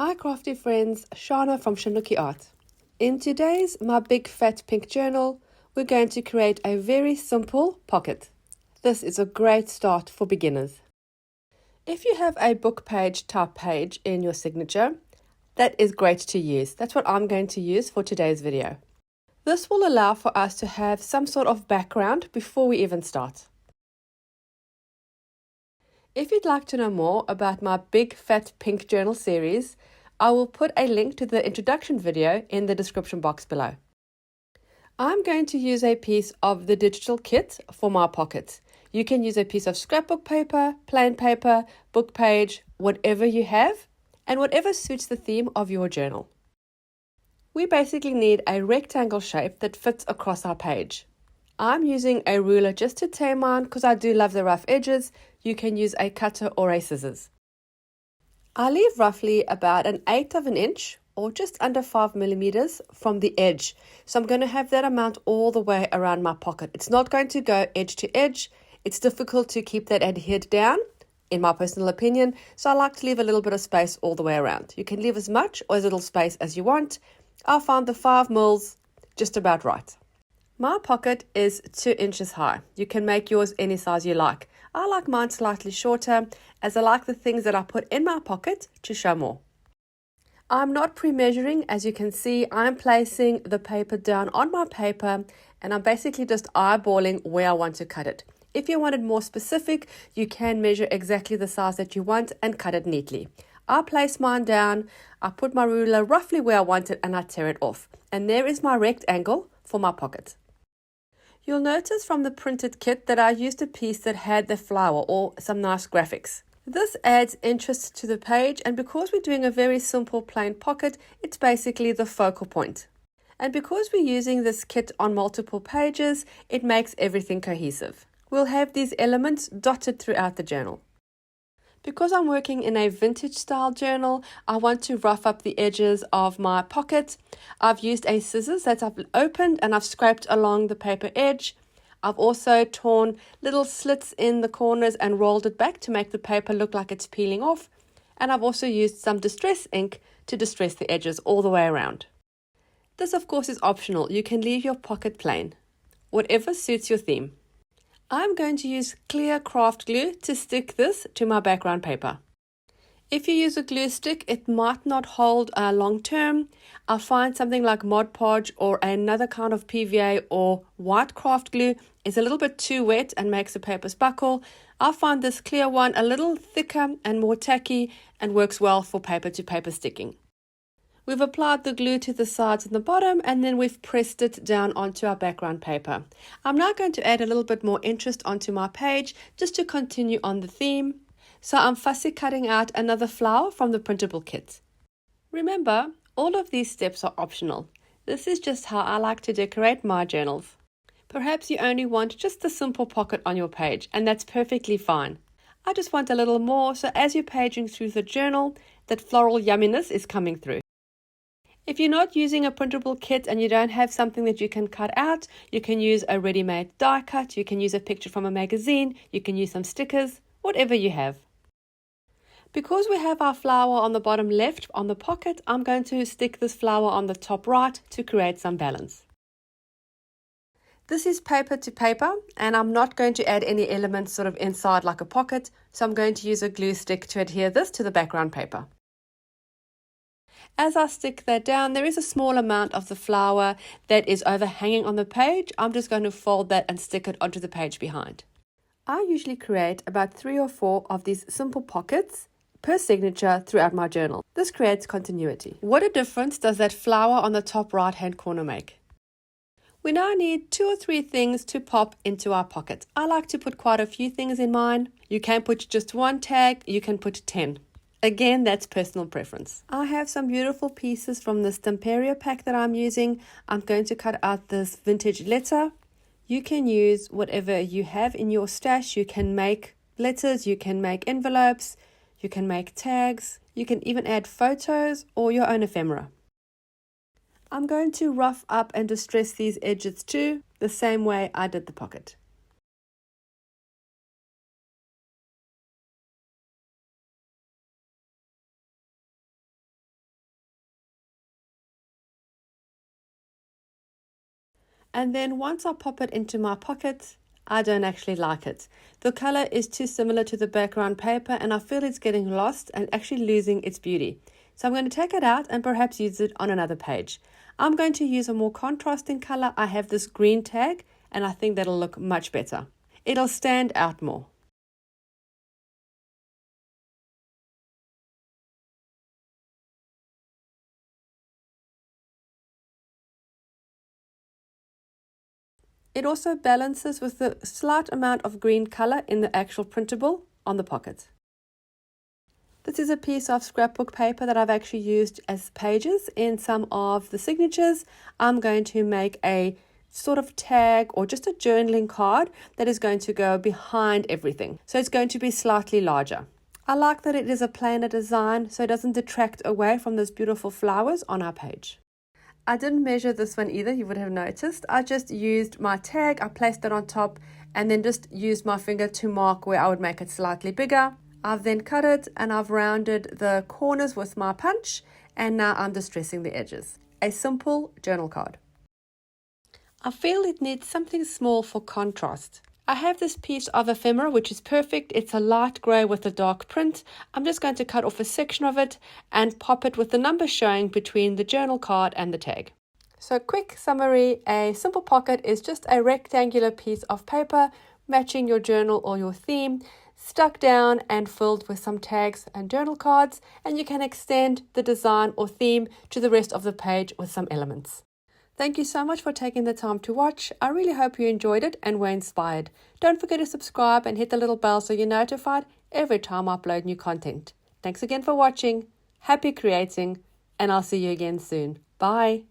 Hi crafty friends, Shana from ShanoukiArt. In today's My Big Fat Pink Journal, we're going to create a very simple pocket. This is a great start for beginners. If you have a book page type page in your signature, that is great to use. That's what I'm going to use for today's video. This will allow for us to have some sort of background before we even start. If you'd like to know more about my Big Fat Pink Journal series, I will put a link to the introduction video in the description box below. I'm going to use a piece of the digital kit for my pocket. You can use a piece of scrapbook paper, plain paper, book page, whatever you have, and whatever suits the theme of your journal. We basically need a rectangle shape that fits across our page. I'm using a ruler just to tame mine because I do love the rough edges. You can use a cutter or a scissors. I leave roughly about 1/8 of an inch or just under 5 millimeters from the edge. So I'm going to have that amount all the way around my pocket. It's not going to go edge to edge. It's difficult to keep that adhered down, in my personal opinion. So I like to leave a little bit of space all the way around. You can leave as much or as little space as you want. I found the 5 mils just about right. My pocket is 2 inches high. You can make yours any size you like. I like mine slightly shorter as I like the things that I put in my pocket to show more. I'm not pre-measuring. As you can see, I'm placing the paper down on my paper and I'm basically just eyeballing where I want to cut it. If you want it more specific, you can measure exactly the size that you want and cut it neatly. I place mine down, I put my ruler roughly where I want it and I tear it off. And there is my rectangle for my pocket. You'll notice from the printed kit that I used a piece that had the flower or some nice graphics. This adds interest to the page, and because we're doing a very simple plain pocket, it's basically the focal point. And because we're using this kit on multiple pages, it makes everything cohesive. We'll have these elements dotted throughout the journal. Because I'm working in a vintage style journal, I want to rough up the edges of my pocket. I've used a scissors that I've opened and I've scraped along the paper edge. I've also torn little slits in the corners and rolled it back to make the paper look like it's peeling off. And I've also used some distress ink to distress the edges all the way around. This of course is optional. You can leave your pocket plain, whatever suits your theme. I'm going to use clear craft glue to stick this to my background paper. If you use a glue stick, it might not hold long term. I'll find something like Mod Podge or another kind of PVA or white craft glue is a little bit too wet and makes the papers buckle. I find this clear one a little thicker and more tacky and works well for paper to paper sticking. We've applied the glue to the sides and the bottom and then we've pressed it down onto our background paper. I'm now going to add a little bit more interest onto my page just to continue on the theme. So I'm fussy cutting out another flower from the printable kit. Remember, all of these steps are optional. This is just how I like to decorate my journals. Perhaps you only want just a simple pocket on your page, and that's perfectly fine. I just want a little more so as you're paging through the journal, that floral yumminess is coming through. If you're not using a printable kit and you don't have something that you can cut out, you can use a ready-made die cut, you can use a picture from a magazine, you can use some stickers, whatever you have. Because we have our flower on the bottom left on the pocket, I'm going to stick this flower on the top right to create some balance. This is paper to paper and I'm not going to add any elements sort of inside like a pocket, so I'm going to use a glue stick to adhere this to the background paper. As I stick that down, there is a small amount of the flower that is overhanging on the page. I'm just going to fold that and stick it onto the page behind. I usually create about 3 or 4 of these simple pockets per signature throughout my journal. This creates continuity. What a difference does that flower on the top right hand corner make? We now need 2 or 3 things to pop into our pocket. I like to put quite a few things in mine. You can put just 1 tag, you can put 10. Again, that's personal preference. I have some beautiful pieces from the Stamperia pack that I'm using. I'm going to cut out this vintage letter. You can use whatever you have in your stash. You can make letters, you can make envelopes, you can make tags, you can even add photos or your own ephemera. I'm going to rough up and distress these edges too, the same way I did the pocket. And then once I pop it into my pocket, I don't actually like it. The color is too similar to the background paper and I feel it's getting lost and actually losing its beauty. So I'm going to take it out and perhaps use it on another page. I'm going to use a more contrasting color. I have this green tag and I think that'll look much better. It'll stand out more. It also balances with the slight amount of green color in the actual printable on the pocket. This is a piece of scrapbook paper that I've actually used as pages in some of the signatures. I'm going to make a sort of tag or just a journaling card that is going to go behind everything. So it's going to be slightly larger. I like that it is a plainer design so it doesn't detract away from those beautiful flowers on our page. I didn't measure this one either, you would have noticed. I just used my tag, I placed it on top and then just used my finger to mark where I would make it slightly bigger. I've then cut it and I've rounded the corners with my punch and now I'm distressing the edges. A simple journal card. I feel it needs something small for contrast. I have this piece of ephemera which is perfect. It's a light grey with a dark print. I'm just going to cut off a section of it and pop it with the numbers showing between the journal card and the tag. So quick summary, a simple pocket is just a rectangular piece of paper matching your journal or your theme, stuck down and filled with some tags and journal cards, and you can extend the design or theme to the rest of the page with some elements. Thank you so much for taking the time to watch. I really hope you enjoyed it and were inspired. Don't forget to subscribe and hit the little bell so you're notified every time I upload new content. Thanks again for watching. Happy creating, and I'll see you again soon. Bye.